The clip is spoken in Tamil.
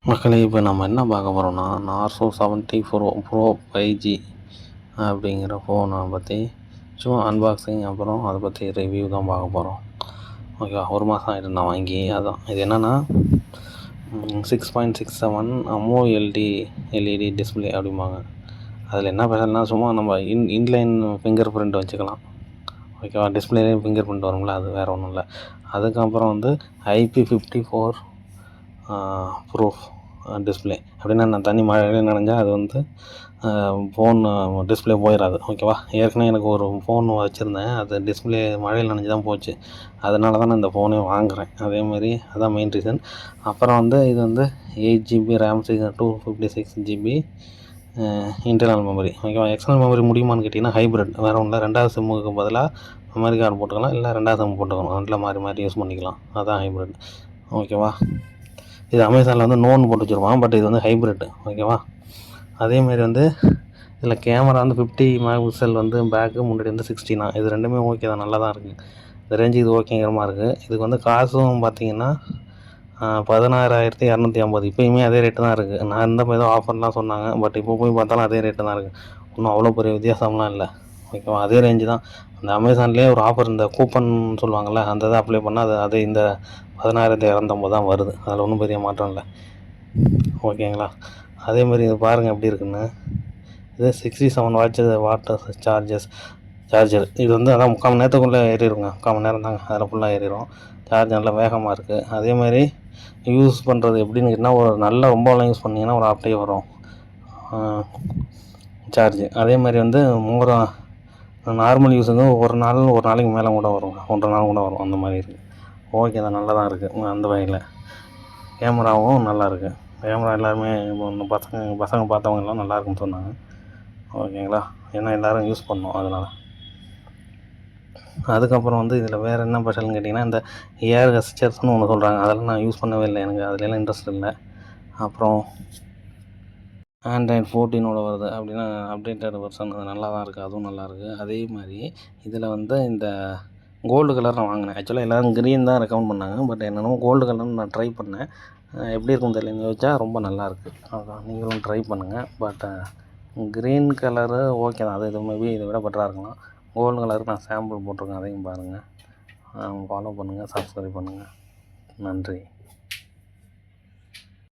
மக்களே, இப்போ நம்ம என்ன பார்க்க போகிறோம்னா, நார்சோ 70 ப்ரோ 5G அப்படிங்கிற ஃபோனை பற்றி சும்மா அன்பாக்சிங், அப்புறம் அதை பற்றி ரிவ்யூ தான் பார்க்க போகிறோம். ஓகேவா? ஒரு மாதம் ஆகிட்டு நான் வாங்கி. அதான் இது என்னென்னா 6.67 AMOLED எல்இடி டிஸ்பிளே அப்படிம்பாங்க. அதில் என்ன ஸ்பெஷல்னா, சும்மா நம்ம இன்லைன் ஃபிங்கர் பிரிண்ட் வச்சுக்கலாம். ஓகேவா? டிஸ்பிளேலேயே ஃபிங்கர் பிரிண்ட் வரும்ல, அது வேறு ஒன்றும் இல்லை. அதுக்கப்புறம் வந்து IP54 ப்ரூஃப் டிஸ்பிளே. அப்படின்னா நான் தண்ணி மழையில் நனைஞ்சால் அது வந்து ஃபோன் டிஸ்பிளே போயிடாது. ஓகேவா? ஏற்கனவே எனக்கு ஒரு ஃபோன் வச்சுருந்தேன், அது டிஸ்பிளே மழையில் நனைஞ்சு தான் போச்சு. அதனால தான் நான் இந்த ஃபோனே வாங்குகிறேன். அதேமாதிரி அதான் மெயின் ரீசன். அப்புறம் வந்து இது வந்து 8GB RAM, 256GB internal memory. ஓகேவா? எக்ஸ்டர்னல் மெமரி முடியுமான்னு கேட்டிங்கன்னா ஹைப்ரிட், வேறு ஒன்றும் இல்லை. 2வது சிம்முக்கு பதிலாக மெமரி கார்டு போட்டுக்கலாம், இல்லை 2வது சிம் போட்டுக்கணும். ரெண்டில் மாறி மாறி யூஸ் பண்ணிக்கலாம். அதுதான் ஹைப்ரிட். ஓகேவா? இது அமேசானில் வந்து நோன்னு போட்டு வச்சுருவான், பட் இது வந்து ஹைப்ரிட். ஓகேவா? அதேமாரி வந்து இதில் கேமரா வந்து 50 MP வந்து பேக்கு, முன்னாடி வந்து 60. இது ரெண்டுமே ஓகே தான், நல்லா தான் இருக்குது. இந்த ரேஞ்சு இது ஓகேங்கிற மாதிரி இருக்குது. இதுக்கு வந்து காசும் பார்த்திங்கன்னா 16,250. இப்போயுமே அதே ரேட்டு தான் இருக்குது. நான் இருந்தப்போ ஏதோ ஆஃபர்லாம் சொன்னாங்க, பட் இப்போ போய் பார்த்தாலும் அதே ரேட்டு தான் இருக்குது. இன்னும் அவ்வளோ பெரிய வித்தியாசம்லாம் இல்லை. ஓகேவா? அதே ரேஞ்சு தான். அந்த அமேசான்லேயே ஒரு ஆஃபர், இந்த கூப்பன் சொல்லுவாங்கள்ல, அந்த இதை அப்ளை பண்ணால் அது இந்த 16,250 தான் வருது. அதில் ஒன்றும் பெரிய மாற்றம் இல்லை. ஓகேங்களா? அதேமாதிரி இது பாருங்கள் எப்படி இருக்குன்னு. இது 67 வாட் சார்ஜர். இது வந்து அதான் 3/4 மணி நேரத்துக்குள்ளே ஏறிடுங்க. 3/4 மணி நேரம் தாங்க, அதில் ஃபுல்லாக ஏறிடும். சார்ஜ் நல்லா வேகமாக இருக்குது. அதேமாதிரி யூஸ் பண்ணுறது எப்படின்னு கேட்டால், ஒரு நல்லா ரொம்பலாம் யூஸ் பண்ணிங்கன்னா ஒரு ஆஃப் டே வரும் சார்ஜு. அதேமாதிரி வந்து நார்மல் யூஸுங்க ஒரு நாளைக்கு மேலே கூட வரும், 1.5 நாள் கூட வரும். அந்த மாதிரி இருக்குது. ஓகே தான், நல்லா தான் இருக்குது அந்த வகையில். கேமராவும் நல்லா இருக்குது. கேமரா எல்லாருமே இப்போ பசங்க பார்த்தவங்கலாம் நல்லா இருக்குன்னு சொன்னாங்க. ஓகேங்களா? ஏன்னா எல்லோரும் யூஸ் பண்ணோம், அதனால். அதுக்கப்புறம் வந்து இதில் வேறு என்ன ஸ்பெஷல்னு கேட்டிங்கன்னா, இந்த ஏர் கஸ்டர்ஸ்னு ஒன்று சொல்கிறாங்க. அதெல்லாம் நான் யூஸ் பண்ணவே இல்லை, எனக்கு அதுலலாம் இன்ட்ரெஸ்ட் இல்லை. அப்புறம் Android 14 வருது அப்படின்னா அப்டேட்டட் வெர்ஷன், அது நல்லா தான் இருக்குது, அதுவும் நல்லாயிருக்கு. அதே மாதிரி இதில் வந்து இந்த கோல்டு கலர் நான் வாங்கினேன். ஆக்சுவலாக எல்லோரும் க்ரீன் தான் ரெக்கமெண்ட் பண்ணாங்க, பட் என்னென்னமோ கோல்டு கலர்னு நான் ட்ரை பண்ணேன். எப்படி இருக்குன்னு தெரியல, வச்சா ரொம்ப நல்லாயிருக்கு. அதுதான், நீங்களும் ட்ரை பண்ணுங்கள். பட் க்ரீன் கலரு ஓகே தான், அது மேபி இதை விட பெட்டராக இருக்கலாம். கோல்டு கலருக்கு நான் சாம்பிள் போட்டிருக்கேன், அதையும் பாருங்கள். ஃபாலோ பண்ணுங்கள், சப்ஸ்கிரைப் பண்ணுங்கள். நன்றி.